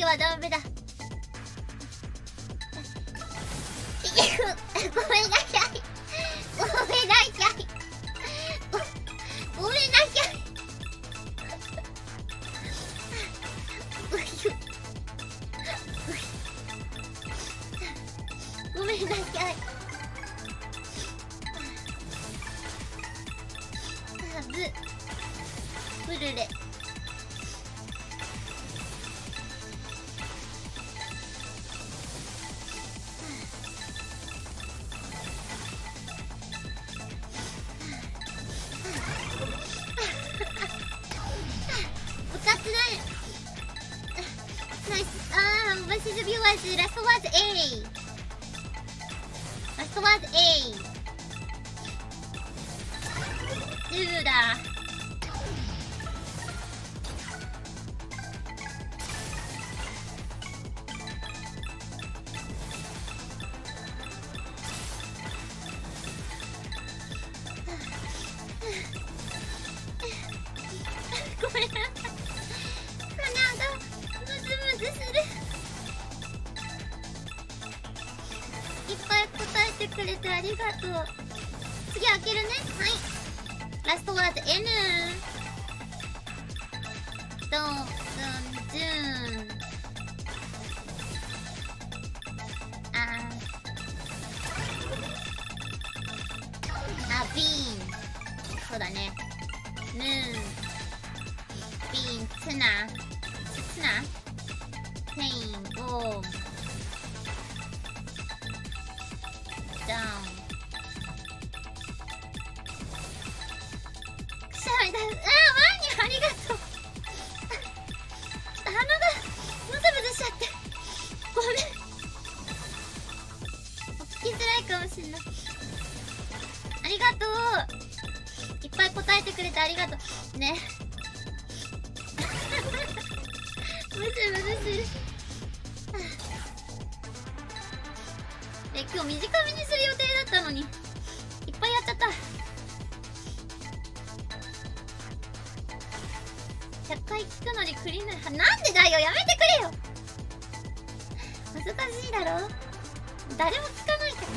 はダメだ。ごめんなさい。ごめんなさい。ごめんなさい。ごめんなさい。ブルレ。歌ってない。ナイス。バシズビュワーズ、ラストワーズ A。ラストワーズ A。10だ。ごめんなさい。鼻がムズムズする。いっぱい答えてくれてありがとう。次開けるね。はい。ラストワーズ N。ドンジュン。ビーン。そうだね。ヌーン。ビーン、ツナ。ペイン、ボーン。ダウン。くしゃみだ。ワニありがとう。鼻がムズムズしちゃって。ごめん。聞きづらいかもしんない。ありがとう。いっぱい答えてくれてありがとう。ね。ムズムズする。今日短めにする予定だったのにいっぱいやっちゃった。100回聞くのにクリームなんでだよ、やめてくれよ。難しいだろ。誰も聞かないから。